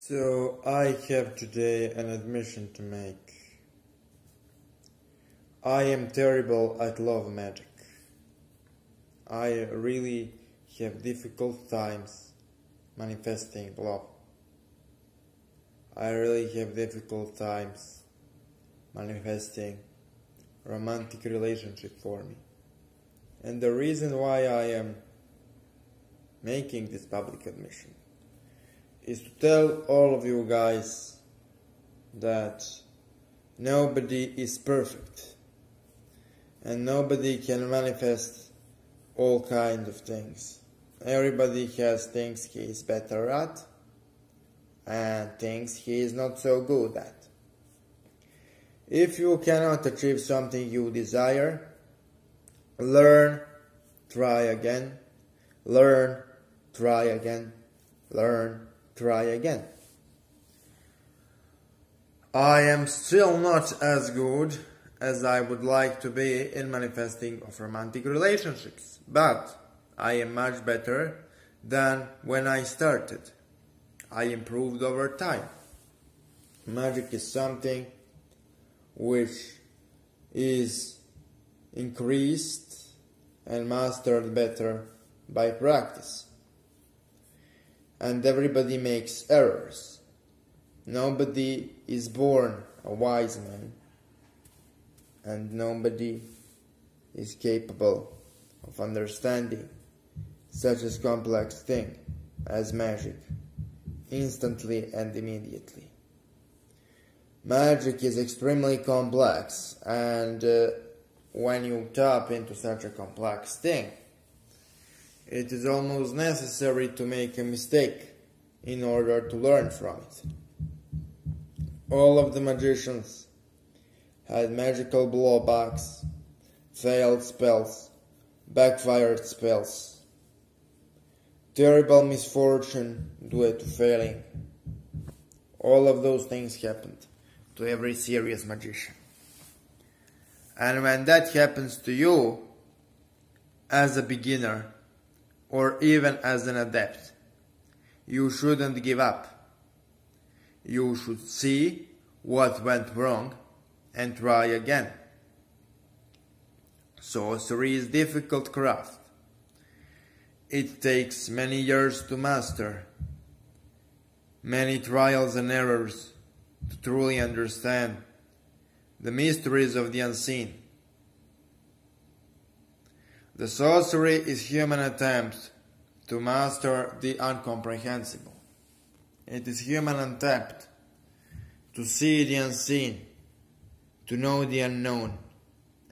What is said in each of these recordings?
So I have today an admission to make. I am terrible at love magic. I really have difficult times manifesting love. I really have difficult times manifesting romantic relationship for me. And the reason why I am making this public admission is to tell all of you guys that nobody is perfect and nobody can manifest all kinds of things. Everybody has things he is better at and things he is not so good at. If you cannot achieve something you desire, learn, try again, learn, try again, learn, try again. I am still not as good as I would like to be in manifesting of romantic relationships, but I am much better than when I started. I improved over time. Magic is something which is increased and mastered better by practice. And everybody makes errors. Nobody is born a wise man, and nobody is capable of understanding such a complex thing as magic instantly and immediately. Magic is extremely complex, and when you tap into such a complex thing, it is almost necessary to make a mistake in order to learn from it. All of the magicians had magical blowbacks, failed spells, backfired spells, terrible misfortune due to failing. All of those things happened to every serious magician. And when that happens to you, as a beginner, or even as an adept, you shouldn't give up. You should see what went wrong and try again. Sorcery is difficult craft. It takes many years to master, many trials and errors to truly understand the mysteries of the unseen. The sorcery is human attempt to master the incomprehensible. It is human attempt to see the unseen, to know the unknown,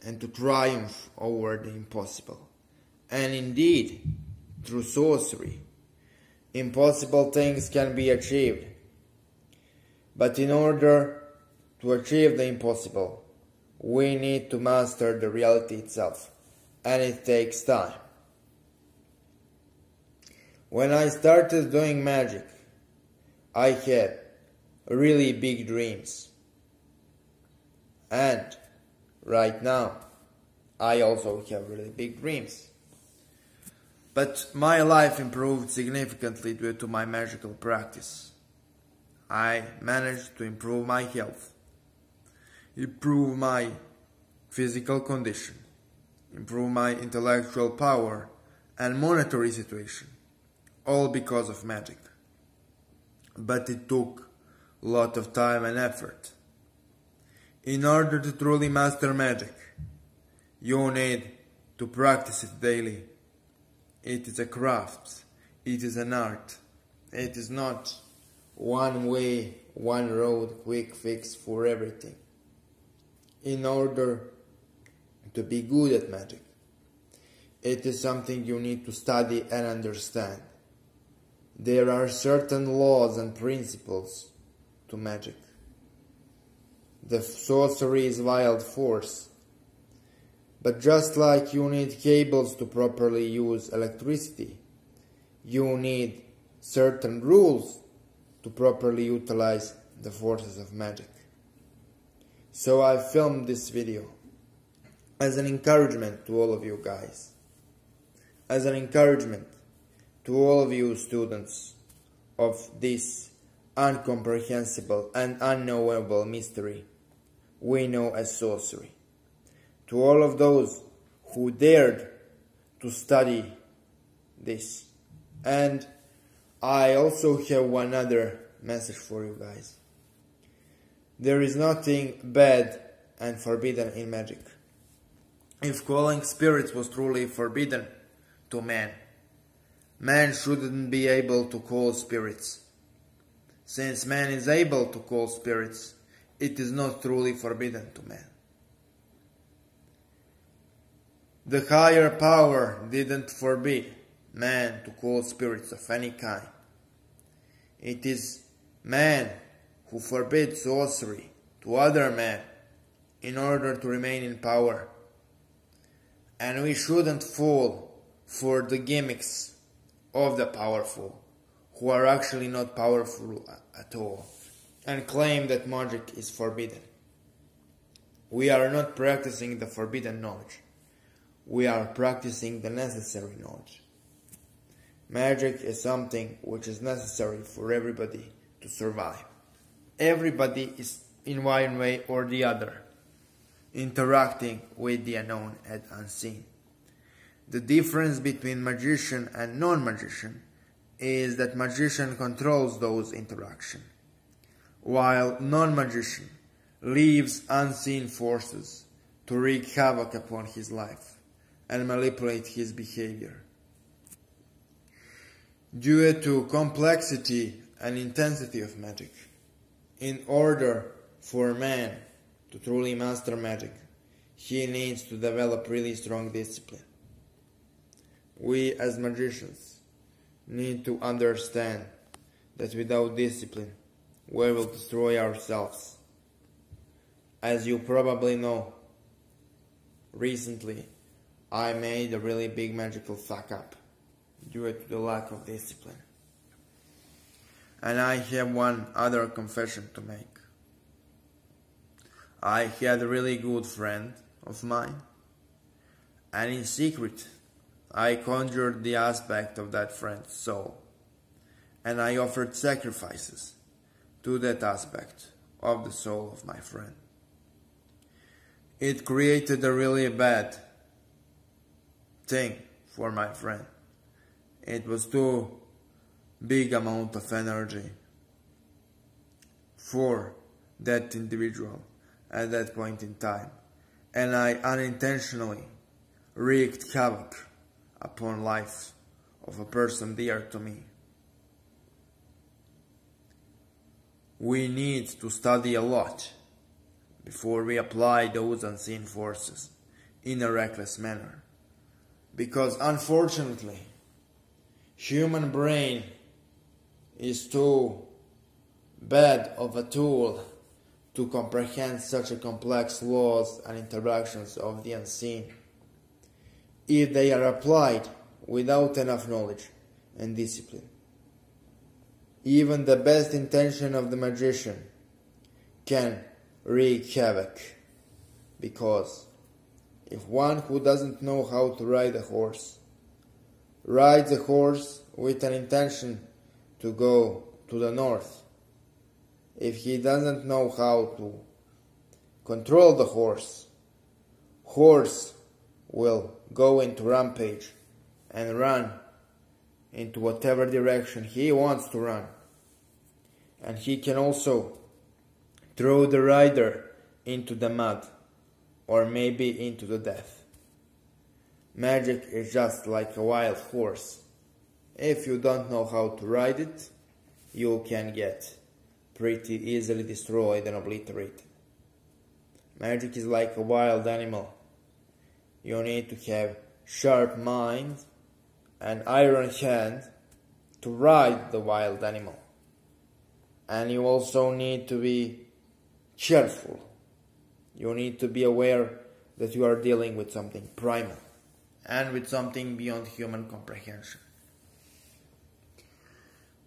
and to triumph over the impossible. And indeed, through sorcery, impossible things can be achieved. But in order to achieve the impossible, we need to master the reality itself. And it takes time. When I started doing magic, I had really big dreams. And right now, I also have really big dreams. But my life improved significantly due to my magical practice. I managed to improve my health, improve my physical condition, improve my intellectual power and monetary situation, all because of magic. But it took a lot of time and effort. In order to truly master magic, you need to practice it daily. It is a craft, it is an art. It is not one way, one road, quick fix for everything. In order to be good at magic, it is something you need to study and understand. There are certain laws and principles to magic. The sorcery is wild force. But just like you need cables to properly use electricity, you need certain rules to properly utilize the forces of magic. So I filmed this video as an encouragement to all of you guys, as an encouragement to all of you students of this incomprehensible and unknowable mystery we know as sorcery. To all of those who dared to study this. And I also have one other message for you guys. There is nothing bad and forbidden in magic. If calling spirits was truly forbidden to man, man shouldn't be able to call spirits. Since man is able to call spirits, it is not truly forbidden to man. The higher power didn't forbid man to call spirits of any kind. It is man who forbids sorcery to other men in order to remain in power. And we shouldn't fall for the gimmicks of the powerful, who are actually not powerful at all, and claim that magic is forbidden. We are not practicing the forbidden knowledge. We are practicing the necessary knowledge. Magic is something which is necessary for everybody to survive. Everybody is in one way or the other interacting with the unknown and unseen. The difference between magician and non-magician is that magician controls those interactions, while non-magician leaves unseen forces to wreak havoc upon his life and manipulate his behavior. Due to complexity and intensity of magic, in order for man to truly master magic, he needs to develop really strong discipline. We as magicians need to understand that without discipline, we will destroy ourselves. As you probably know, recently I made a really big magical fuck up due to the lack of discipline. And I have one other confession to make. I had a really good friend of mine, and in secret I conjured the aspect of that friend's soul, and I offered sacrifices to that aspect of the soul of my friend. It created a really bad thing for my friend. It was too big amount of energy for that individual at that point in time, and I unintentionally wreaked havoc upon life of a person dear to me. We need to study a lot before we apply those unseen forces in a reckless manner, because unfortunately human brain is too bad of a tool to comprehend such a complex laws and interactions of the unseen if they are applied without enough knowledge and discipline. Even the best intention of the magician can wreak havoc, because if one who doesn't know how to ride a horse rides a horse with an intention to go to the north, if he doesn't know how to control the horse will go into rampage and run into whatever direction he wants to run. And he can also throw the rider into the mud, or maybe into the death. Magic is just like a wild horse. If you don't know how to ride it, you can get pretty easily destroyed and obliterated. Magic is like a wild animal. You need to have sharp mind and iron hand to ride the wild animal. And you also need to be careful. You need to be aware that you are dealing with something primal and with something beyond human comprehension.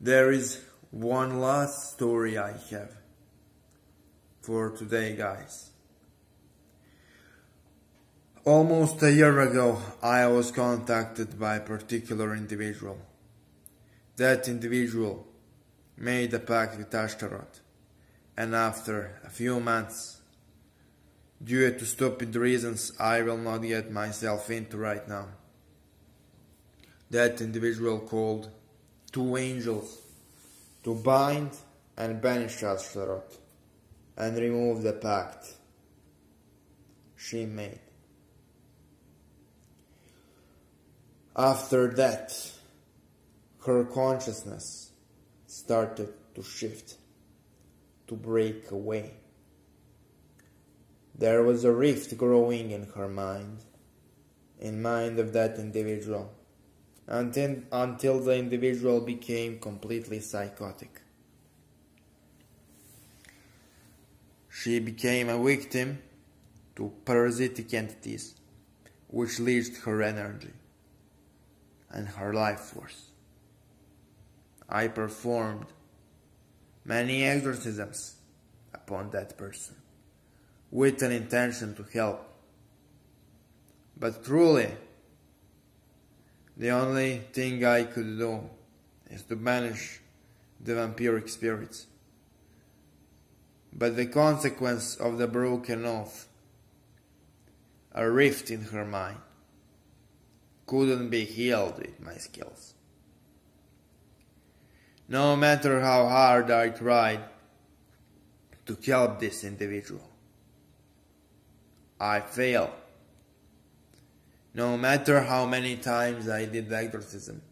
There is one last story I have for today, guys. Almost a year ago, I was contacted by a particular individual. That individual made a pact with Ashtaroth, and after a few months, due to stupid reasons I will not get myself into right now, that individual called 2 angels to bind and banish Ashtaroth and remove the pact she made. After that, her consciousness started to shift, to break away. There was a rift growing in her mind, in mind of that individual, until the individual became completely psychotic. She became a victim to parasitic entities which leached her energy and her life force. I performed many exorcisms upon that person with an intention to help. But truly, the only thing I could do is to banish the vampiric spirits. But the consequence of the broken oath, a rift in her mind, couldn't be healed with my skills. No matter how hard I tried to help this individual, I failed. No matter how many times I did exorcism,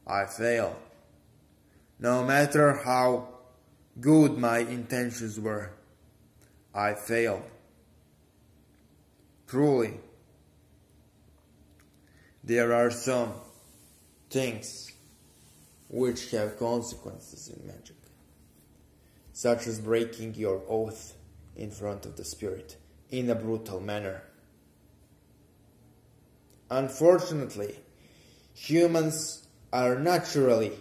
I failed. No matter how good my intentions were, I failed. Truly, there are some things which have consequences in magic, such as breaking your oath in front of the spirit in a brutal manner. Unfortunately, humans are naturally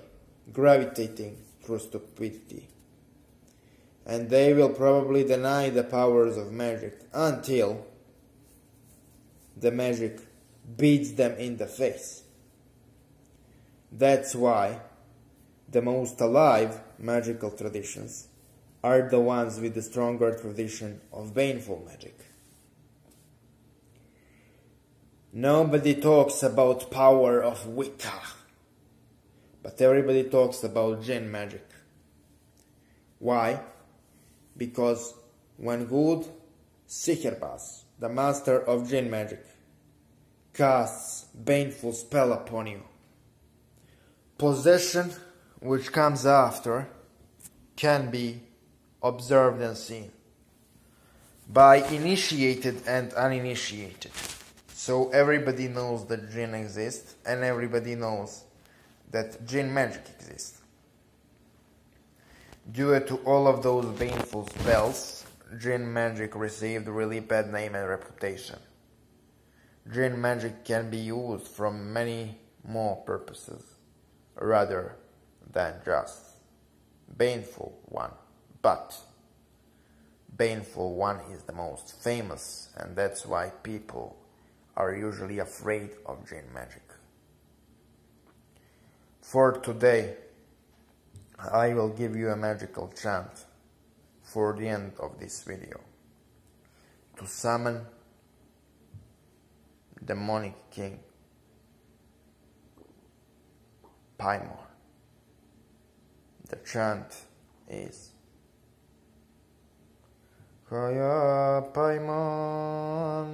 gravitating through stupidity, and they will probably deny the powers of magic until the magic beats them in the face. That's why the most alive magical traditions are the ones with the stronger tradition of baneful magic. Nobody talks about power of Wicca, but everybody talks about Jinn magic. Why? Because when good Sihirbaz, the master of Jinn magic, casts baneful spell upon you, possession which comes after can be observed and seen by initiated and uninitiated. So everybody knows that Jinn exists, and everybody knows that Jinn magic exists. Due to all of those baneful spells, Jinn magic received a really bad name and reputation. Jinn magic can be used for many more purposes rather than just baneful one, but baneful one is the most famous, and that's why people are usually afraid of Jinn magic. For today, I will give you a magical chant for the end of this video to summon demonic king Paimon. The chant is Chaya Paimon,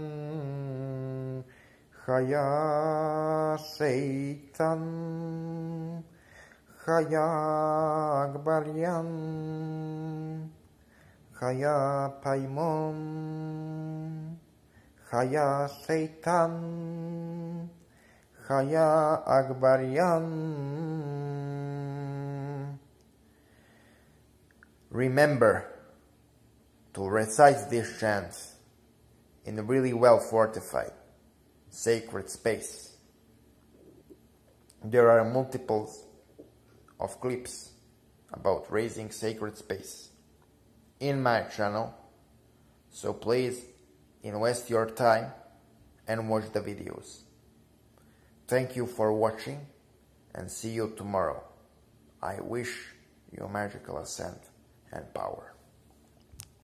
Chaya Satan, Chaya Agbaryan, Chaya Paimon, Chaya Satan, Chaya Agbaryan. Remember to recite this chant in a really well fortified, sacred space. There are multiples of clips about raising sacred space in my channel, so please invest your time and watch the videos. Thank you for watching, and see you tomorrow. I wish your magical ascent and power.